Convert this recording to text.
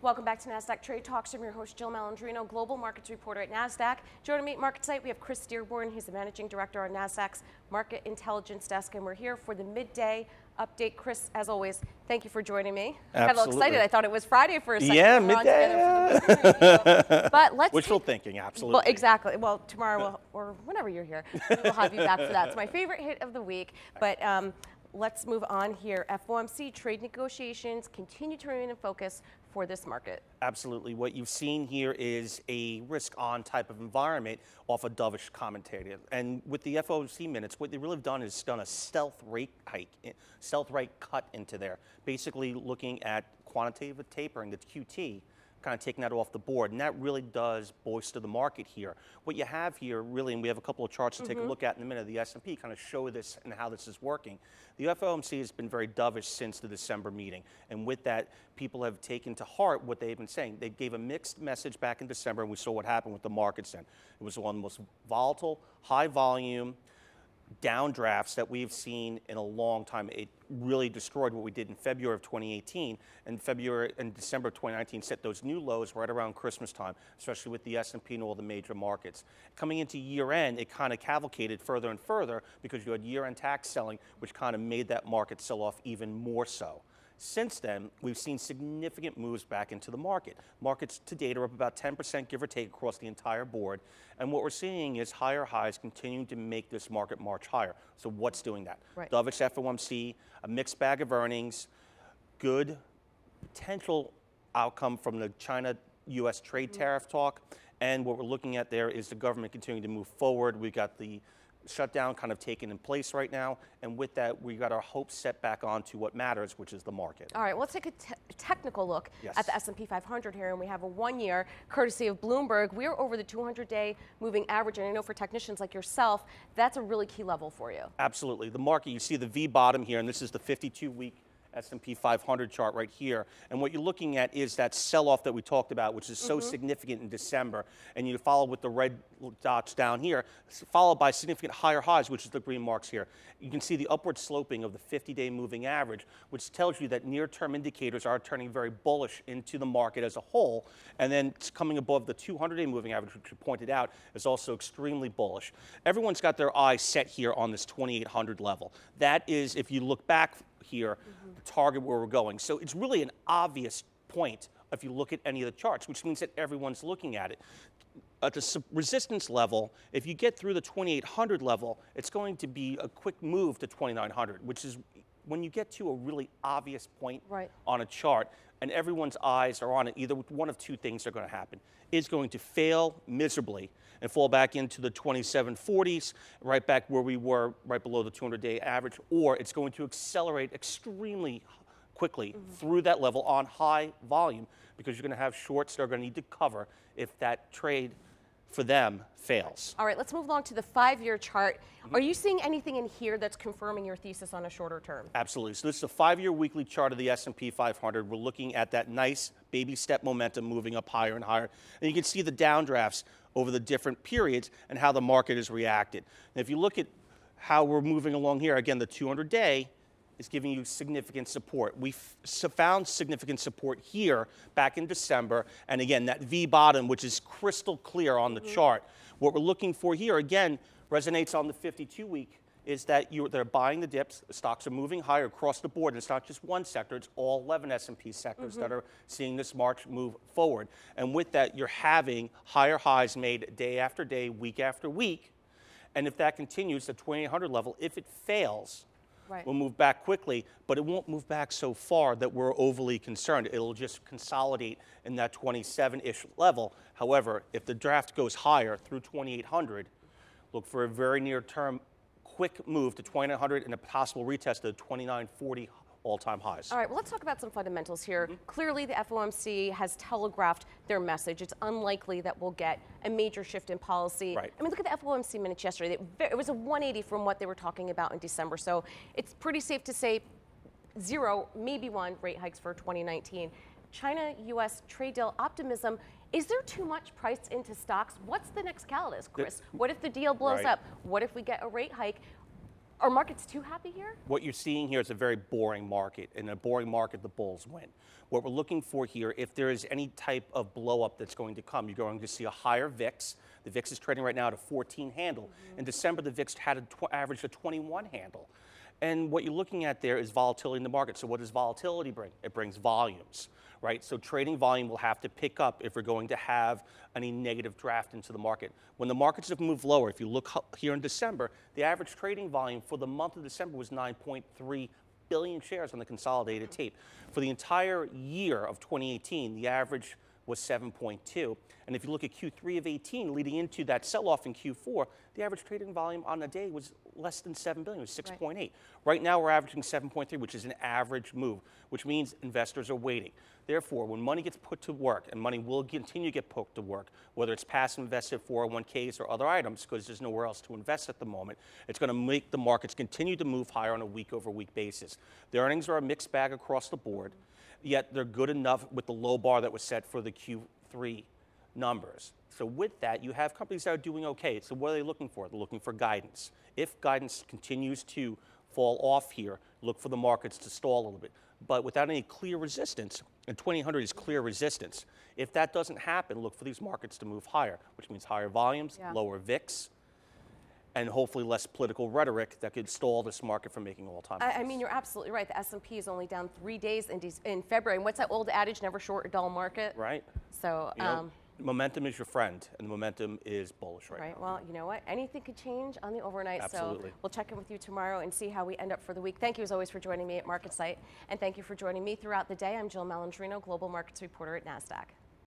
Welcome back to Nasdaq Trade Talks. I'm your host, Jill Malandrino, Global Markets Reporter at Nasdaq. Joining me at MarketSite, we have Chris Dearborn. He's the Managing Director on Nasdaq's Market Intelligence Desk, and we're here for the midday update. Chris, as always, thank you for joining me. Absolutely. I got a little excited. I thought it was Friday for a second. Yeah, midday. But let's wishful thinking, absolutely. Well, exactly. Well, tomorrow or whenever you're here, we'll have you back for that. It's my favorite hit of the week. But let's move on here. FOMC trade negotiations continue to remain in focus for this market. Absolutely. What you've seen here is a risk-on type of environment off a dovish commentary. And with the FOMC minutes, what they really have done is done a stealth rate cut into there, basically looking at quantitative tapering, that's QT, kind of taking that off the board, and that really does bolster the market here. What you have here really, and we have a couple of charts to take a look at in a minute, the S&P kind of show this and how this is working. The FOMC has been very dovish since the December meeting, and with that, people have taken to heart what they've been saying. They gave a mixed message back in December, and we saw what happened with the markets then. It was one of the most volatile, high volume, downdrafts that we've seen in a long time. It really destroyed what we did in February of 2018, and February and December of 2019 set those new lows right around Christmas time, especially with the S&P and all the major markets. Coming into year end, it kind of cavalcated further and further because you had year end tax selling, which kind of made that market sell off even more so. Since then, we've seen significant moves back into the market. Markets to date are up about 10%, give or take, across the entire board. And what we're seeing is higher highs continuing to make this market march higher. So what's doing that? Right. Dovish FOMC, a mixed bag of earnings, good potential outcome from the China-U.S. trade tariff talk. And what we're looking at there is the government continuing to move forward. We've got the shutdown kind of taken in place right now, and with that, we got our hopes set back onto what matters, which is the market. All right, well, let's take a technical look Yes. at the S&P 500 here, and we have a 1 year, courtesy of Bloomberg. We're over the 200-day moving average, and I know for technicians like yourself, that's a really key level for you. Absolutely. The market, you see the V bottom here, and this is the 52-week S&P 500 chart right here. And what you're looking at is that sell-off that we talked about, which is so significant in December. And you follow with the red dots down here, followed by significant higher highs, which is the green marks here. You can see the upward sloping of the 50-day moving average, which tells you that near-term indicators are turning very bullish into the market as a whole. And then it's coming above the 200-day moving average, which you pointed out is also extremely bullish. Everyone's got their eyes set here on this 2,800 level. That is, if you look back here, the target where we're going. So it's really an obvious point if you look at any of the charts, which means that everyone's looking at it. At the resistance level, if you get through the 2,800 level, it's going to be a quick move to 2,900, which is when you get to a really obvious point on a chart and everyone's eyes are on it, either one of two things are going to happen. It's going to fail miserably and fall back into the 2740s, right back where we were, right below the 200-day average, or it's going to accelerate extremely quickly through that level on high volume, because you're going to have shorts that are going to need to cover if that trade for them fails. All right, let's move along to the 5-year chart. Are you seeing anything in here that's confirming your thesis on a shorter term? Absolutely. So this is a 5-year weekly chart of the S&P 500. We're looking at that nice baby step momentum moving up higher and higher. And you can see the downdrafts over the different periods and how the market has reacted. And if you look at how we're moving along here, again, the 200-day is giving you significant support. We found significant support here back in December, and again, that V bottom, which is crystal clear on the chart. What we're looking for here, again, resonates on the 52-week, is that they're buying the dips, the stocks are moving higher across the board, and it's not just one sector, it's all 11 S&P sectors that are seeing this March move forward. And with that, you're having higher highs made day after day, week after week, and if that continues, the 2,800 level, if it fails, we'll move back quickly, but it won't move back so far that we're overly concerned. It'll just consolidate in that 27-ish level. However, if the draft goes higher through 2,800, look for a very near-term quick move to 2,900 and a possible retest of the 2,940 all-time highs. All right, well, let's talk about some fundamentals here. Clearly, the FOMC has telegraphed their message. It's unlikely that we'll get a major shift in policy. I mean, look at the FOMC minutes yesterday. It was a 180 from what they were talking about in December. So it's pretty safe to say 0, maybe 1 rate hikes for 2019. China-U.S. trade deal optimism. Is there too much priced into stocks? What's the next catalyst, Chris? What if the deal blows up? What if we get a rate hike? Are markets too happy here? What you're seeing here is a very boring market. In a boring market, the bulls win. What we're looking for here, if there is any type of blow up that's going to come, you're going to see a higher VIX. The VIX is trading right now at a 14 handle. In December, the VIX had averaged a 21 handle. And what you're looking at there is volatility in the market. So what does volatility bring? It brings volumes, right? So trading volume will have to pick up if we're going to have any negative draft into the market. When the markets have moved lower, if you look here in December, the average trading volume for the month of December was 9.3 billion shares on the consolidated tape. For the entire year of 2018, the average was 7.2. And if you look at Q3 of 18, leading into that sell-off in Q4, the average trading volume on a day was less than 7 billion, it was 6.8. Right now we're averaging 7.3, which is an average move, which means investors are waiting. Therefore, when money gets put to work, and money will continue to get put to work, whether it's passive invested 401ks or other items, because there's nowhere else to invest at the moment, it's going to make the markets continue to move higher on a week-over-week basis. The earnings are a mixed bag across the board, yet they're good enough with the low bar that was set for the Q3 numbers. So with that, you have companies that are doing okay. So what are they looking for? They're looking for guidance. If guidance continues to fall off here, look for the markets to stall a little bit. But without any clear resistance, and 2000 is clear resistance, if that doesn't happen, look for these markets to move higher, which means higher volumes, lower VIX, and hopefully less political rhetoric that could stall this market from making all-time highs. I mean, you're absolutely right. The S&P is only down 3 days in February. And what's that old adage, never short a dull market? Right. So, momentum is your friend, and the momentum is bullish right now. Right, well, you know what? Anything could change on the overnight. Absolutely. So we'll check in with you tomorrow and see how we end up for the week. Thank you, as always, for joining me at MarketSite. And thank you for joining me throughout the day. I'm Jill Malandrino, Global Markets Reporter at Nasdaq.